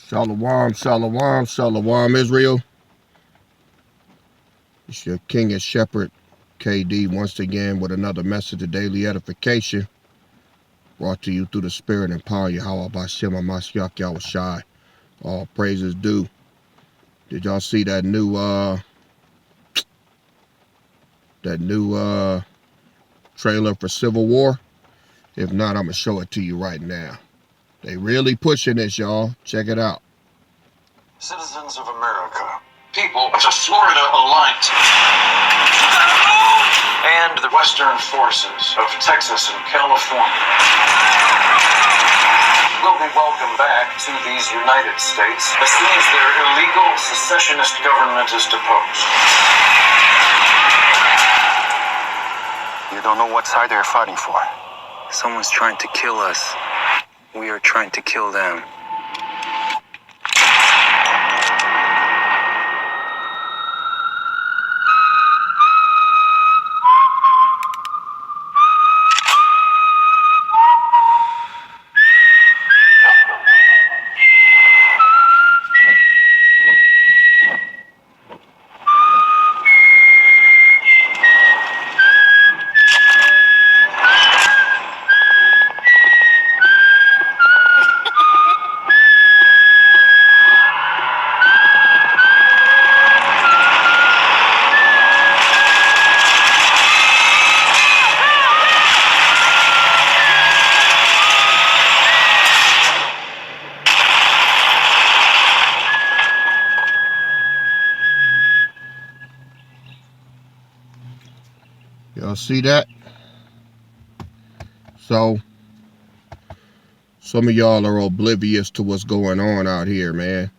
Shalom, shalom, shalom, Israel. It's your king and shepherd, KD, once again with another message of daily edification, brought to you through the spirit and power of Yahweh B'Shem HaMashiach Yahushai. All praises due. Did y'all see that new trailer for Civil War? If not, I'm gonna show it to you right now. They really pushing this, y'all. Check it out. Citizens of America, people of the Florida Alliance, and the Western forces of Texas and California will be welcomed back to these United States as soon as their illegal secessionist government is deposed. You don't know what side they're fighting for. Someone's trying to kill us. We are trying to kill them. Y'all see that? So, some of y'all are oblivious to what's going on out here, man.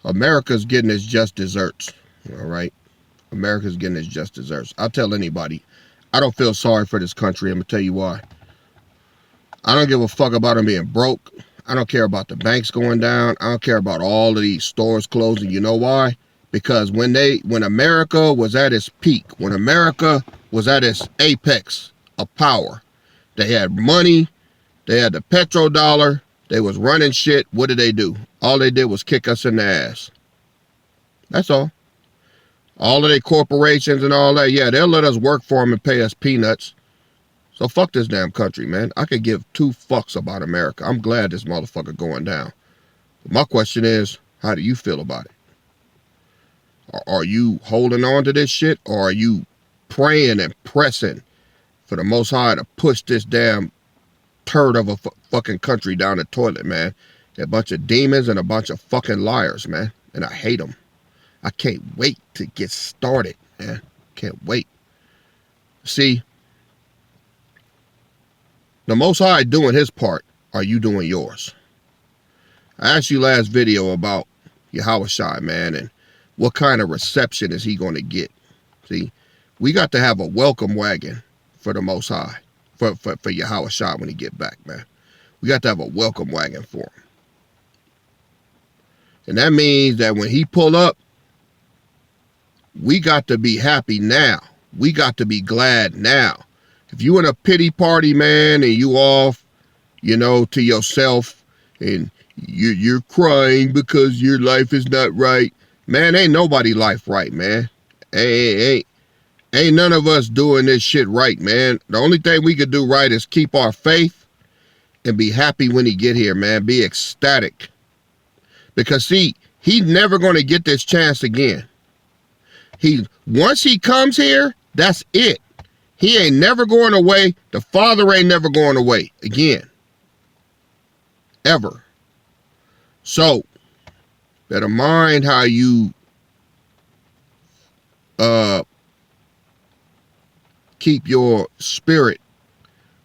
America's getting its just desserts, all right? America's getting its just desserts. I'll tell anybody, I don't feel sorry for this country. I'm going to tell you why. I don't give a fuck about them being broke. I don't care about the banks going down. I don't care about all of these stores closing. You know why? Because when America was at its peak, when America was at its apex of power, they had money, they had the petrodollar, they was running shit. What did they do? All they did was kick us in the ass. That's all. All of their corporations and all that, yeah, they'll let us work for them and pay us peanuts. So fuck this damn country, man. I could give two fucks about America. I'm glad this motherfucker going down. But my question is, how do you feel about it? Are you holding on to this shit, or are you praying and pressing for the Most High to push this damn turd of a fucking country down the toilet, man? They're a bunch of demons and a bunch of fucking liars, man. And I hate them. I can't wait to get started, man. Can't wait. See, the Most High doing his part. Are you doing yours? I asked you last video about Yahushai, man, and what kind of reception is he going to get? See, we got to have a welcome wagon for the Most High, for Yahushua when he get back, man. We got to have a welcome wagon for him. And that means that when he pull up, we got to be happy now. We got to be glad now. If you in a pity party, man, and you off, you know, to yourself, and you're crying because your life is not right, man, ain't nobody life right, man. Ain't none of us doing this shit right, man. The only thing we could do right is keep our faith and be happy when he get here, man. Be ecstatic. Because see, he's never going to get this chance again. Once he comes here, that's it. He ain't never going away. The Father ain't never going away again. Ever. So, better mind how you keep your spirit,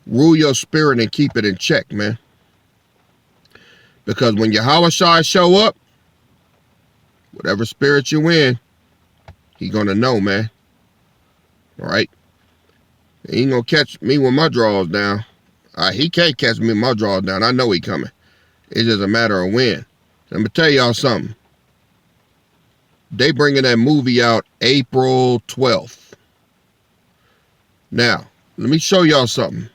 rule your spirit and keep it in check, man. Because when Yahushua show up, whatever spirit you in, he gonna know, man. All right? He ain't gonna catch me with my drawers down. He can't catch me with my drawers down. I know he coming. It's just a matter of when. I'm gonna tell y'all something. They bringing that movie out April 12th. Now, let me show y'all something.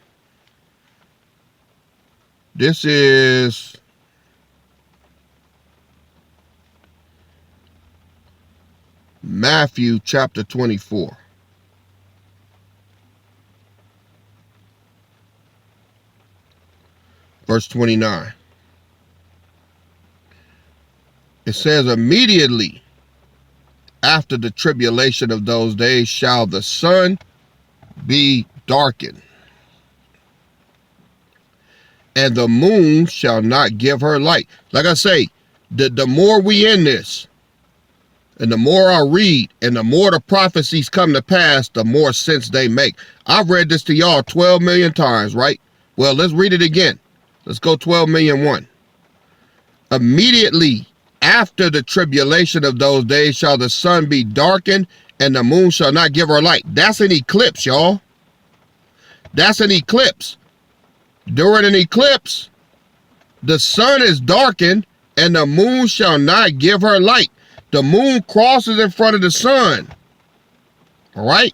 This is Matthew chapter 24. Verse 29. It says, immediately after the tribulation of those days shall the sun be darkened, and the moon shall not give her light. Like I say, the more we in this, and the more I read, and the more the prophecies come to pass, the more sense they make. I've read this to y'all 12 million times, right? Well, let's read it again. Let's go 12 million one. Immediately after the tribulation of those days shall the sun be darkened, and the moon shall not give her light. That's an eclipse, y'all. That's an eclipse. During an eclipse, the sun is darkened, and the moon shall not give her light. The moon crosses in front of the sun. All right?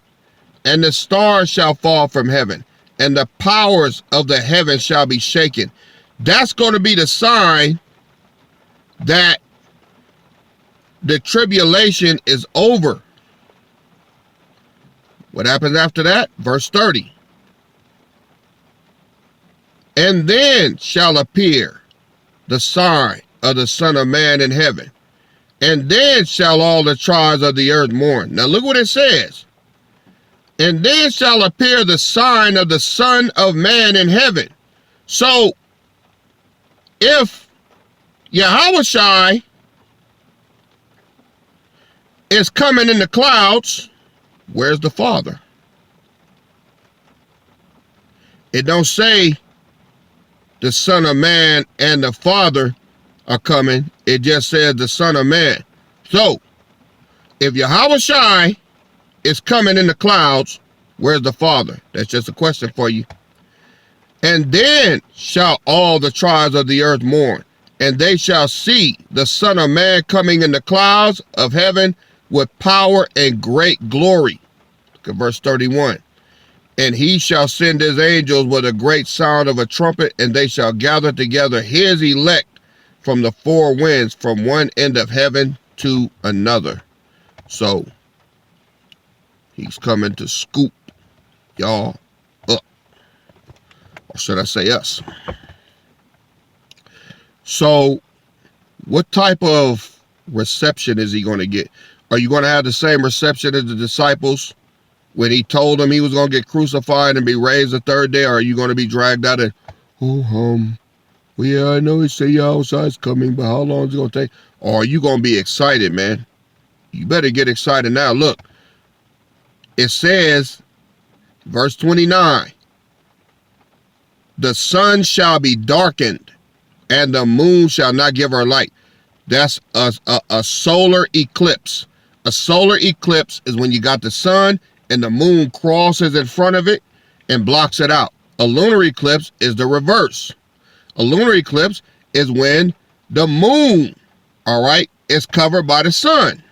And the stars shall fall from heaven, and the powers of the heavens shall be shaken. That's going to be the sign that the tribulation is over. What happens after that? Verse 30. And then shall appear the sign of the Son of Man in heaven. And then shall all the tribes of the earth mourn. Now look what it says. And then shall appear the sign of the Son of Man in heaven. So, if Yahushua is coming in the clouds, where's the Father? It don't say the Son of Man and the Father are coming. It just says the Son of Man. So, if Yahushua is coming in the clouds, where's the Father? That's just a question for you. And then shall all the tribes of the earth mourn, and they shall see the Son of Man coming in the clouds of heaven with power and great glory. Look at verse 31. And he shall send his angels with a great sound of a trumpet, and they shall gather together his elect from the four winds, from one end of heaven to another. So, he's coming to scoop y'all up. Or should I say us? So, what type of reception is he going to get? Are you going to have the same reception as the disciples when he told them he was going to get crucified and be raised the third day? Or are you going to be dragged out and, well, yeah, I know he said Yahushua's coming, but how long is it going to take? Or are you going to be excited, man? You better get excited now. Look, it says, verse 29, the sun shall be darkened, and the moon shall not give her light. That's a solar eclipse. A solar eclipse is when you got the sun and the moon crosses in front of it and blocks it out. A lunar eclipse is the reverse. A lunar eclipse is when the moon, all right, is covered by the sun.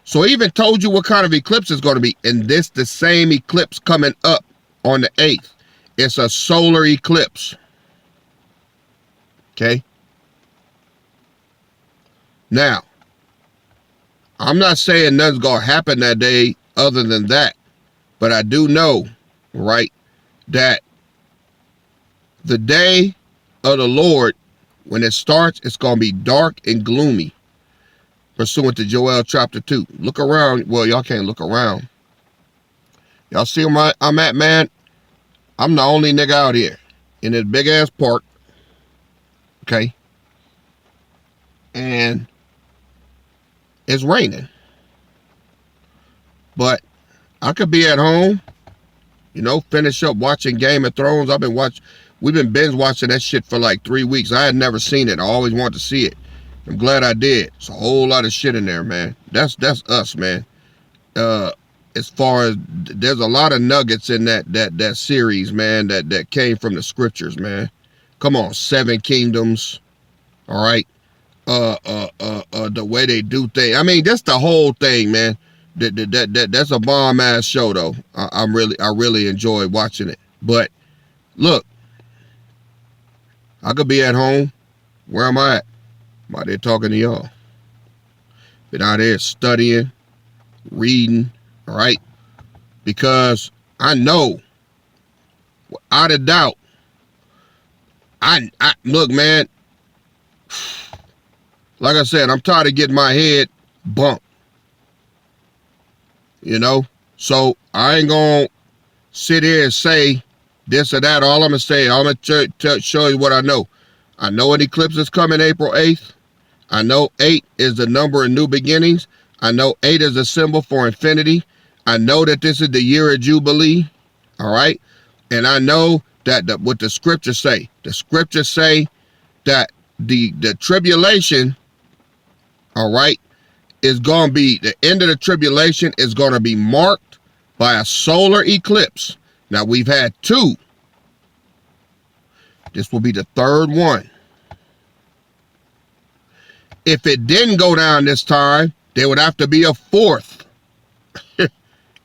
So I even told you what kind of eclipse it's going to be. And this the same eclipse coming up on the 8th. It's a solar eclipse. Okay? Now, I'm not saying nothing's going to happen that day other than that. But I do know, right, that the day of the Lord, when it starts, it's going to be dark and gloomy. Pursuant to Joel chapter 2. Look around. Well, y'all can't look around. Y'all see where I'm at, man? I'm the only nigga out here in this big ass park. Okay? And it's raining. But I could be at home, you know, finish up watching Game of Thrones. We've been binge watching that shit for like 3 weeks. I had never seen it. I always wanted to see it. I'm glad I did. It's a whole lot of shit in there, man. That's us, man. As far as there's a lot of nuggets in that series, man, that came from the scriptures, man. Come on, 7 kingdoms. All right. The way they do things. I mean, that's the whole thing, man. That's a bomb ass show though. I really enjoy watching it. But look, I could be at home. Where am I at? I'm out there talking to y'all. Been out there studying, reading, all right? Because I know, without a doubt, I look, man, like I said, I'm tired of getting my head bumped, you know? So I ain't gonna sit here and say this or that. All I'm gonna say, I'm gonna show you what I know. I know an eclipse is coming April 8th. I know 8 is the number of new beginnings. I know 8 is a symbol for infinity. I know that this is the year of Jubilee, all right? And I know that what the scriptures say. The scriptures say that the tribulation, all right, is going to be, the end of the tribulation is going to be marked by a solar eclipse. Now, we've had 2. This will be the 3rd one. If it didn't go down this time, there would have to be a 4th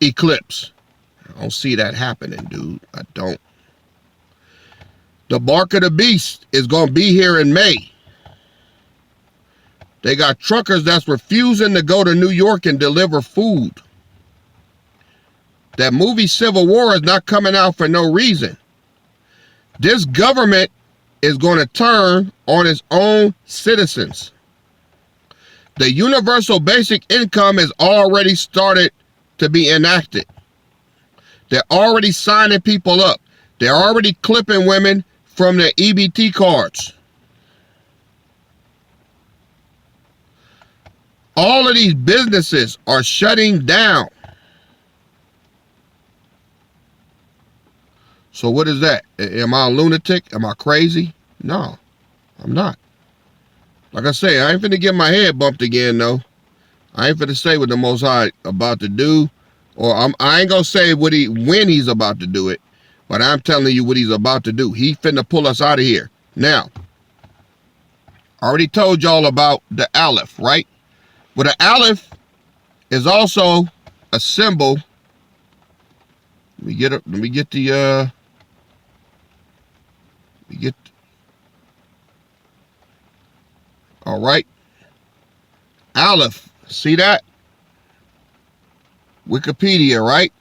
eclipse. I don't see that happening, dude. I don't. The Mark of the Beast is going to be here in May. They got truckers that's refusing to go to New York and deliver food. That movie Civil War is not coming out for no reason. This government is going to turn on its own citizens. The universal basic income has already started to be enacted. They're already signing people up. They're already clipping women from their EBT cards. All of these businesses are shutting down. So what is that? Am I a lunatic? Am I crazy? No, I'm not. Like I say, I ain't finna get my head bumped again, though. I ain't finna say what the Most High about to do, or I ain't gonna say when he's about to do it, but I'm telling you what he's about to do. He finna pull us out of here. Now, I already told y'all about the Aleph, right? Well, the Aleph is also a symbol. Let me get the all right. Aleph, see that? Wikipedia, right?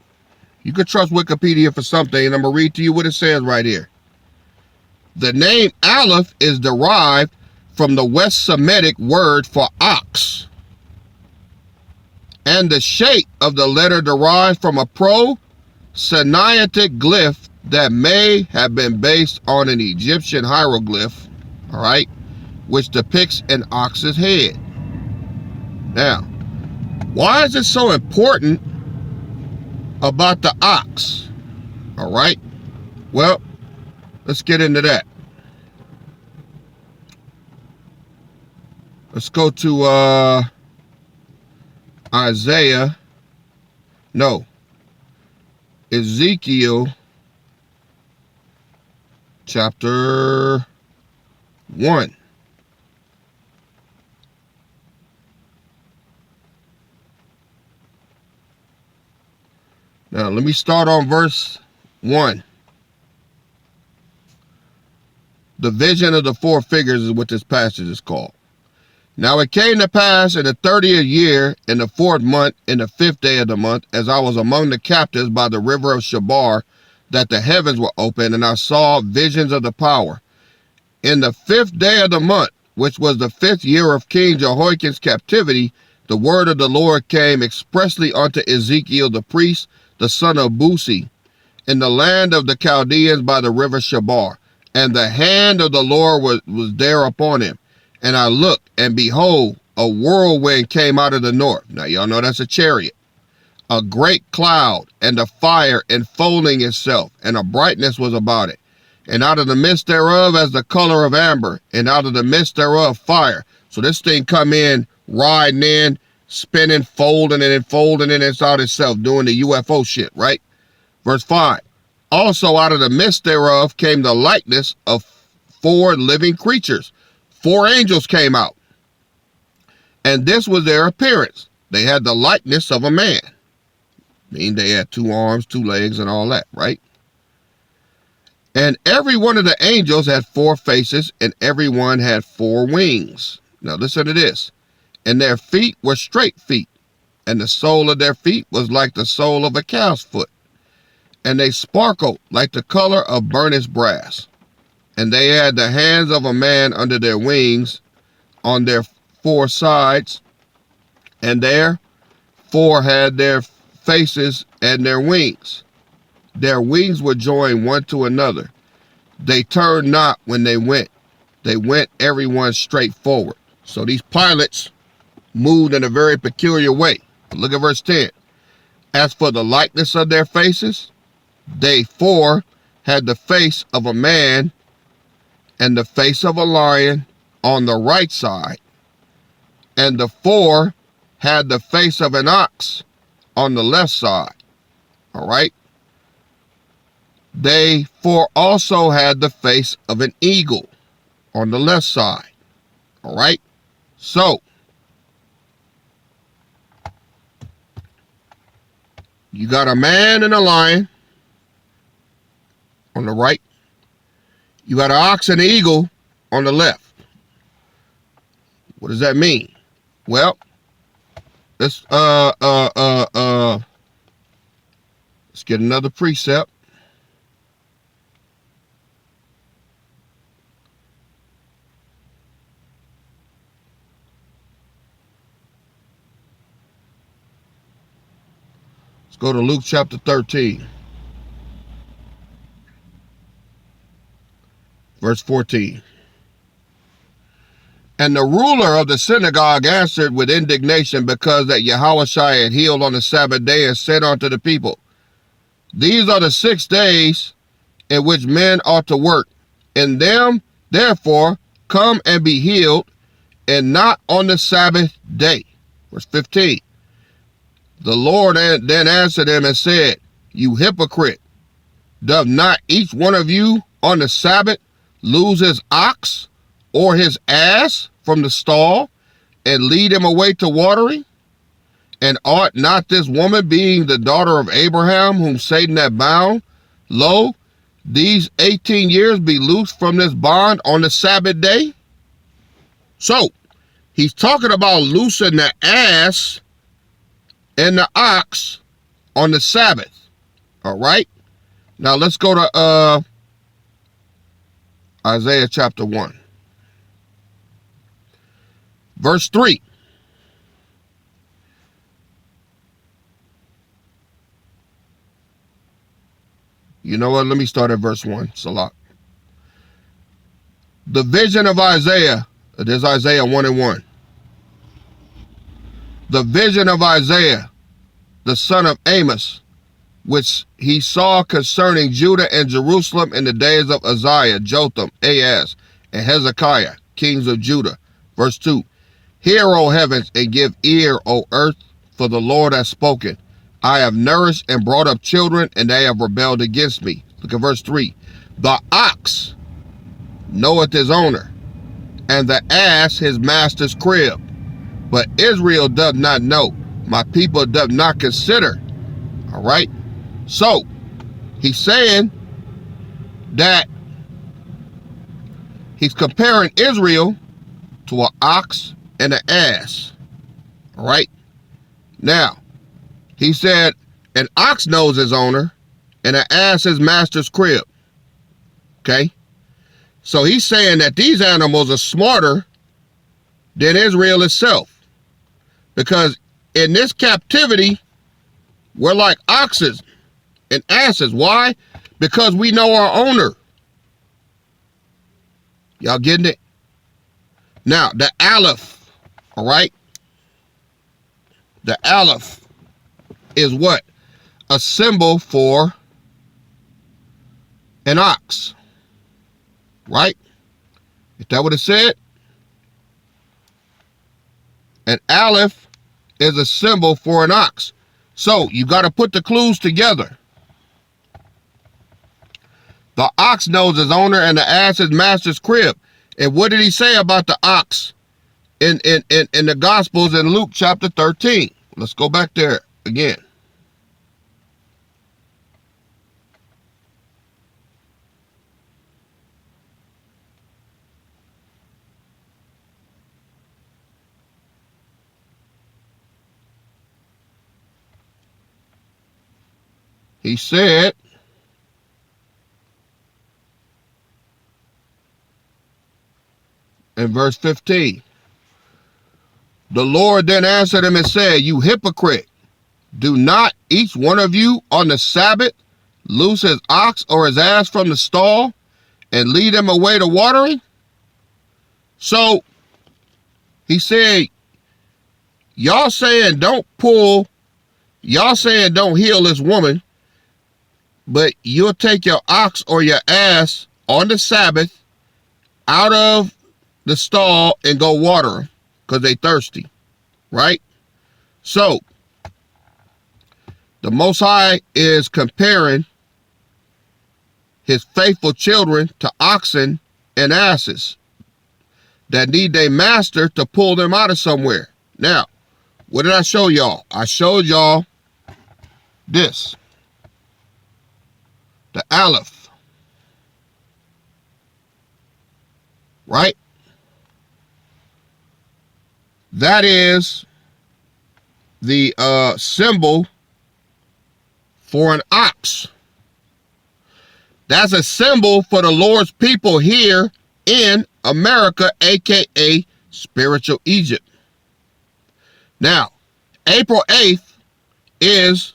You could trust Wikipedia for something, and I'm going to read to you what it says right here. The name Aleph is derived from the West Semitic word for ox, and the shape of the letter derived from a pro-Sinaitic glyph that may have been based on an Egyptian hieroglyph, all right, which depicts an ox's head. Now, why is it so important about the ox? All right, well, let's get into that. Let's go to Ezekiel chapter 1. Now, let me start on verse 1. The vision of the 4 figures is what this passage is called. Now it came to pass in the 30th year, in the 4th month, in the 5th day of the month, as I was among the captives by the river of Shabar, that the heavens were opened, and I saw visions of the power. In the 5th day of the month, which was the 5th year of King Jehoiakim's captivity, the word of the Lord came expressly unto Ezekiel the priest, the son of Buzi, in the land of the Chaldeans by the river Shabar. And the hand of the Lord was there upon him. And I looked, and behold, a whirlwind came out of the north. Now, y'all know that's a chariot. A great cloud, and a fire enfolding itself, and a brightness was about it. And out of the midst thereof, as the color of amber, and out of the midst thereof, fire. So this thing come in, riding in, spinning, folding it, and folding it inside itself, doing the UFO shit, right? Verse 5. Also out of the midst thereof came the likeness of 4 living creatures. 4 angels came out, and this was their appearance. They had the likeness of a man. Meaning they had 2 arms, 2 legs, and all that, right? And every one of the angels had 4 faces, and every one had 4 wings. Now listen to this. And their feet were straight feet, and the sole of their feet was like the sole of a cow's foot, and they sparkled like the color of burnished brass. And they had the hands of a man under their wings on their four sides, and their four had their faces and their wings. Their wings were joined one to another. They turned not when they went. They went everyone straight forward. So these pilots moved in a very peculiar way. Look at verse 10. As for the likeness of their faces, they four had the face of a man and the face of a lion on the right side, and the four had the face of an ox on the left side. All right. They four also had the face of an eagle on the left side. All right. So you got a man and a lion on the right. You got an ox and an eagle on the left. What does that mean? Well, let's get another precept. Let's go to Luke chapter 13, verse 14. And the ruler of the synagogue answered with indignation because that Yahushua had healed on the Sabbath day, and said unto the people, these are the 6 days in which men ought to work. In them, therefore, come and be healed, and not on the Sabbath day. Verse 15. The Lord then answered him and said, you hypocrite, doth not each one of you on the Sabbath lose his ox or his ass from the stall, and lead him away to watering? And ought not this woman, being the daughter of Abraham, whom Satan had bound, lo, these 18 years be loosed from this bond on the Sabbath day? So, he's talking about loosing the ass and the ox on the Sabbath. All right? Now let's go to Isaiah chapter 1. Verse 3. You know what? Let me start at verse 1. Salah. The vision of Isaiah. There's Isaiah 1 and 1. The vision of Isaiah, the son of Amos, which he saw concerning Judah and Jerusalem in the days of Uzziah, Jotham, Ahaz, and Hezekiah, kings of Judah. Verse 2. Hear, O heavens, and give ear, O earth, for the Lord has spoken. I have nourished and brought up children, and they have rebelled against me. Look at verse 3. The ox knoweth his owner, and the ass his master's crib. But Israel doth not know. My people doth not consider. All right? So, he's saying that he's comparing Israel to an ox and an ass. All right? Now, he said an ox knows his owner and an ass his master's crib. Okay? So he's saying that these animals are smarter than Israel itself. Because in this captivity, we're like oxes and asses. Why? Because we know our owner. Y'all getting it? Now, the Aleph, all right? The Aleph is what? A symbol for an ox, right? Is that what it said? An Aleph is a symbol for an ox. So you got to put the clues together. The ox knows his owner and the ass his master's crib. And what did he say about the ox in the Gospels in Luke chapter 13? Let's go back there again. He said, in verse 15, the Lord then answered him and said, you hypocrite, do not each one of you on the Sabbath loose his ox or his ass from the stall and lead him away to watering? So he said, y'all saying don't heal this woman, but you'll take your ox or your ass on the Sabbath out of the stall and go water them because they thirsty, right? So the Most High is comparing his faithful children to oxen and asses that need their master to pull them out of somewhere. Now, what did I show y'all? I showed y'all this. The Aleph. Right? That is the symbol for an ox. That's a symbol for the Lord's people here in America, aka spiritual Egypt. Now, April 8th is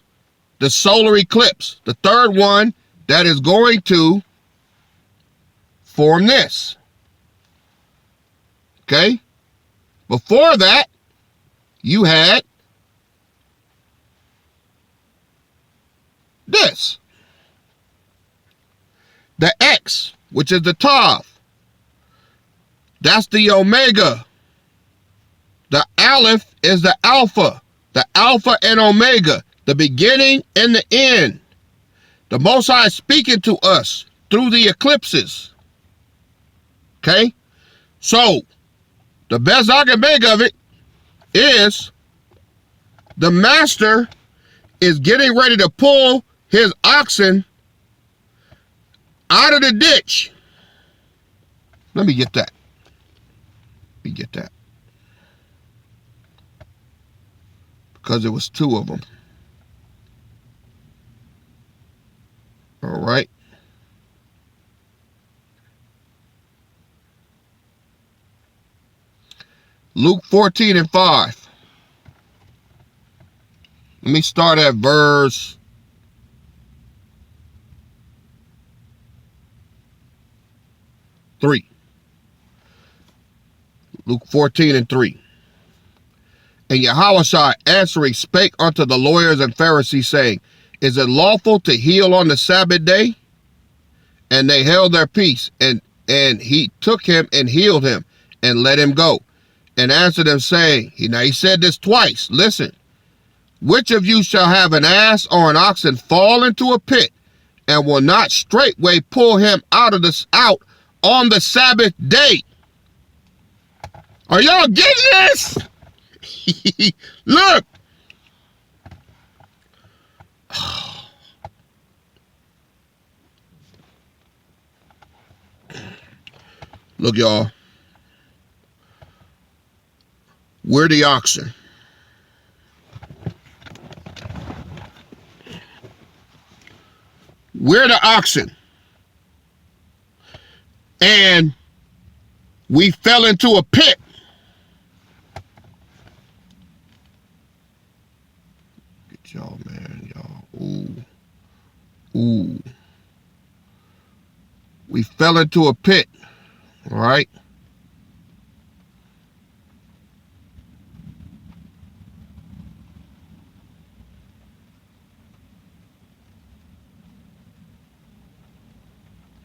the solar eclipse, the third one that is going to form this. Okay? Before that, you had this. The X, which is the Tav. That's the Omega. The Aleph is the Alpha. The Alpha and Omega. The beginning and the end. The Most High is speaking to us through the eclipses. Okay? So, the best I can make of it is the master is getting ready to pull his oxen out of the ditch. Let me get that. Let me get that. Because it was two of them. All right. Luke 14 and 5. Let me start at verse 3. Luke 14 and 3. And Yahushua answering spake unto the lawyers and Pharisees, saying, is it lawful to heal on the Sabbath day? And they held their peace, and he took him and healed him and let him go. And answered them, saying, now he said this twice, listen, which of you shall have an ass or an oxen fall into a pit, and will not straightway pull him out on the Sabbath day? Are y'all getting this? Look. Look, y'all. We're the oxen. We're the oxen. And we fell into a pit. Get y'all, man, y'all. Ooh. We fell into a pit. All right.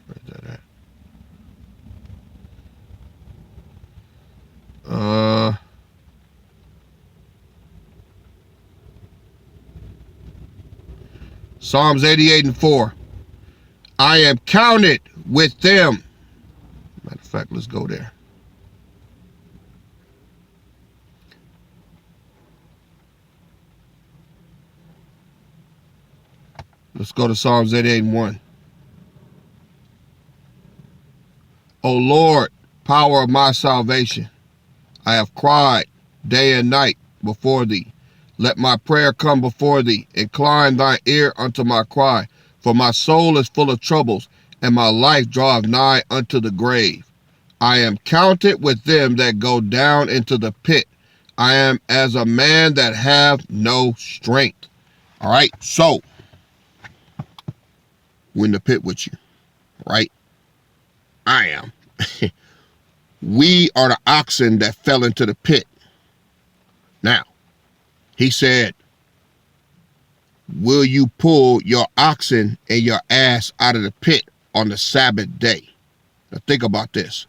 Where's that at? Psalms 88 and 4. I am counted with them. Matter of fact, let's go there. Let's go to Psalms 88 and 1. O Lord, power of my salvation, I have cried day and night before thee. Let my prayer come before thee. Incline thine ear unto my cry. For my soul is full of troubles, and my life draweth nigh unto the grave. I am counted with them that go down into the pit. I am as a man that have no strength. All right, so we're in the pit with you, right? I am. We are the oxen that fell into the pit. Now, he said, will you pull your oxen and your ass out of the pit on the Sabbath day? Now think about this.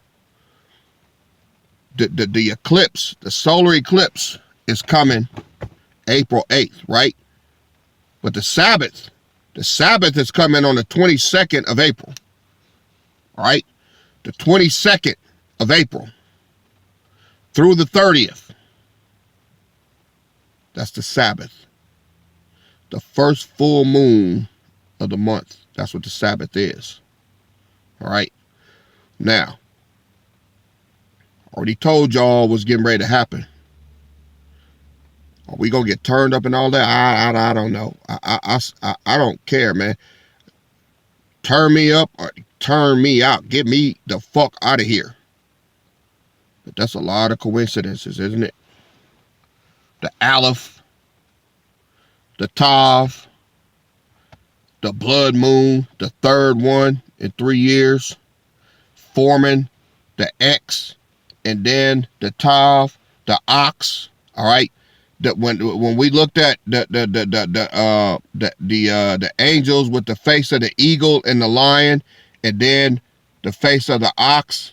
The eclipse, the solar eclipse is coming April 8th, right? But the Sabbath is coming on the 22nd of April, all right? The 22nd of April through the 30th. That's the Sabbath. The first full moon of the month. That's what the Sabbath is. All right. Now, already told y'all what's getting ready to happen. Are we gonna get turned up and all that? I don't know. I don't care, man. Turn me up or turn me out. Get me the fuck out of here. But that's a lot of coincidences, isn't it? The Aleph, the Tav, the blood moon, the third one in 3 years, forming the X, and then the Tav, the ox. All right. That when we looked at the angels with the face of the eagle and the lion, and then the face of the ox.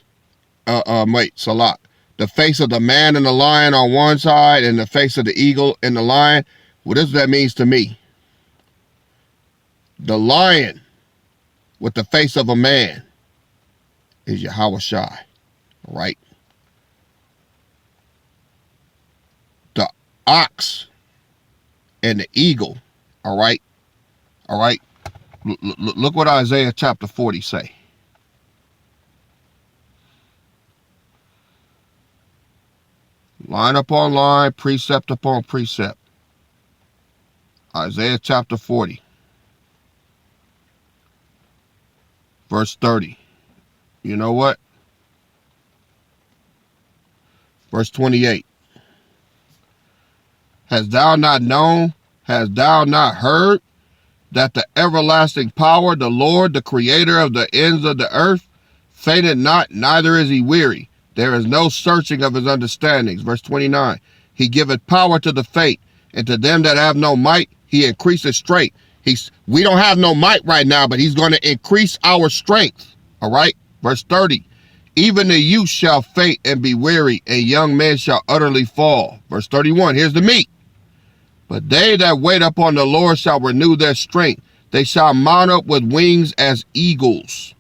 Salat. The face of the man and the lion on one side, and the face of the eagle and the lion. What does that mean to me? The lion with the face of a man is Yahweh Shai, right? The ox and the eagle, all right? All right? Look what Isaiah chapter 40 say. Line upon line, precept upon precept. Isaiah chapter 40. Verse 30. You know what? Verse 28. Hast thou not known? Hast thou not heard that the everlasting power, the Lord, the creator of the ends of the earth, fainteth not, neither is he weary. There is no searching of his understandings. Verse 29. He giveth power to the faint, and to them that have no might, he increaseth strength. We don't have no might right now, but he's going to increase our strength. All right. Verse 30. Even the youth shall faint and be weary, and young men shall utterly fall. Verse 31. Here's the meat. But they that wait upon the Lord shall renew their strength. They shall mount up with wings as eagles.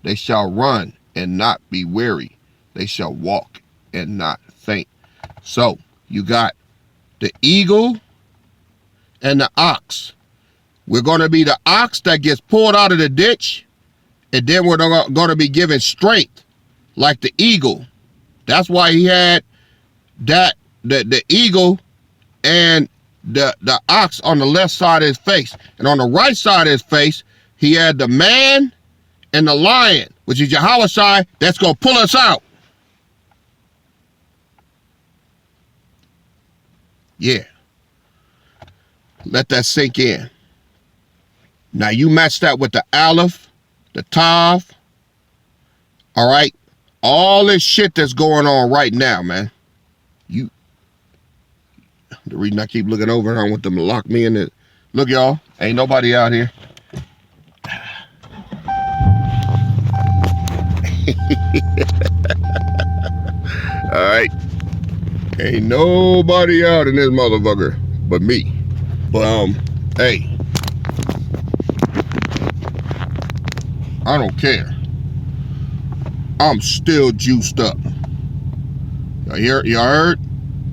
They shall run and not be weary. They shall walk and not faint. So you got the eagle and the ox. We're going to be the ox that gets pulled out of the ditch, and then we're going to be given strength like the eagle. That's why he had that the eagle and the ox on the left side of his face. And on the right side of his face, he had the man and the lion, which is Yahweh Shai, that's going to pull us out. Yeah. Let that sink in. Now you match that with the Aleph, the Tav. All right. All this shit that's going on right now, man. The reason I keep looking over, I don't want them to lock me in it. Look, y'all, ain't nobody out here. All right. Ain't nobody out in this motherfucker but me. But, hey. I don't care. I'm still juiced up. Y'all heard?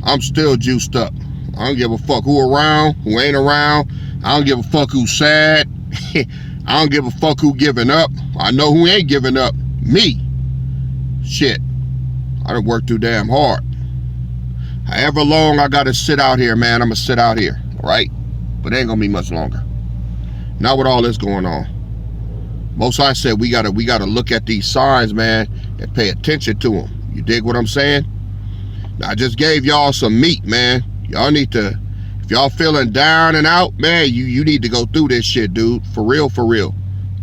I'm still juiced up. I don't give a fuck who around, who ain't around. I don't give a fuck who's sad. I don't give a fuck who giving up. I know who ain't giving up. Me. Shit. I done worked too damn hard. However long I gotta sit out here, man, I'm gonna sit out here, all right? But it ain't gonna be much longer. Not with all this going on. Most I said we gotta look at these signs, man, and pay attention to them. You dig what I'm saying? Now, I just gave y'all some meat, man. Y'all need to, if y'all feeling down and out, man, you need to go through this shit, dude. For real, for real.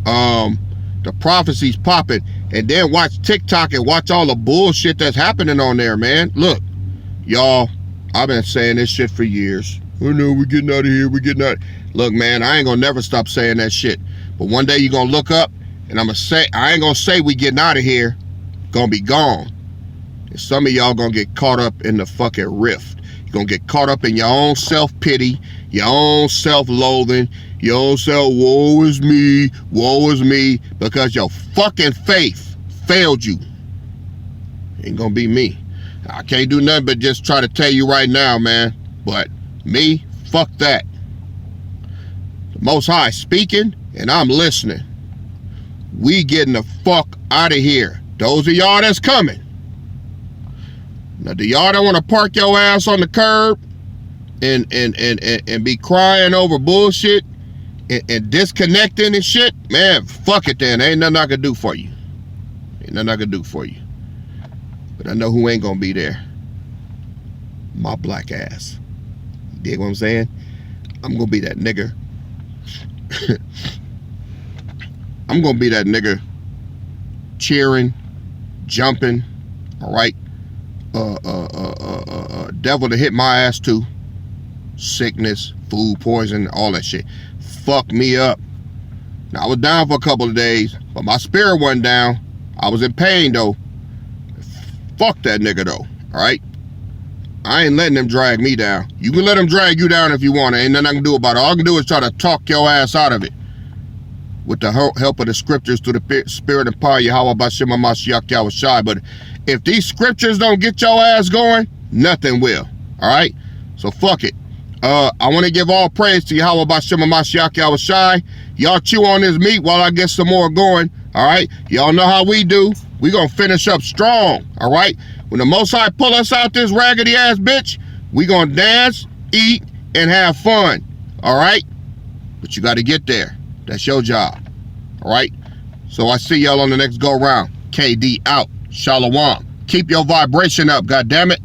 The prophecy's popping. And then watch TikTok and watch all the bullshit that's happening on there, man. Look, y'all, I've been saying this shit for years. Oh no, we're getting out of here, we're getting out. Look, man, I ain't gonna never stop saying that shit. But one day you're gonna look up and I'm gonna say, I ain't gonna say we getting out of here. Gonna be gone. And some of y'all gonna get caught up in the fucking rift. You're gonna get caught up in your own self-pity, your own self-loathing, your own self, woe is me, because your fucking faith failed you. Ain't gonna be me. I can't do nothing but just try to tell you right now, man. But me, fuck that. The Most High speaking, and I'm listening. We getting the fuck out of here. Those of y'all that's coming. Now, do y'all that want to park your ass on the curb and be crying over bullshit and disconnecting and shit? Man, fuck it then. Ain't nothing I can do for you. Ain't nothing I can do for you. But I know who ain't gonna be there. My black ass. You dig what I'm saying? I'm gonna be that nigga. I'm gonna be that nigga cheering, jumping, all right? Devil to hit my ass too. Sickness, food poison, all that shit. Fuck me up. Now, I was down for a couple of days, but my spirit wasn't down. I was in pain though. Fuck that nigga though, all right? I ain't letting them drag me down. You can let them drag you down if you want. Ain't nothing I can do about it. All I can do is try to talk your ass out of it with the help of the scriptures through the spirit and power Yahweh Bashem HaMashiach Yahushai. But if these scriptures don't get your ass going, nothing will, all right? So fuck it. I want to give all praise to Yahweh Bashem HaMashiach Yahushai. Y'all chew on this meat while I get some more going, all right? Y'all know how we do. We gonna finish up strong, all right? When the Most High pull us out this raggedy ass bitch, we gonna dance, eat, and have fun, all right? But you gotta get there. That's your job, all right? So I see y'all on the next go round. KD out. Shalom. Keep your vibration up, goddammit.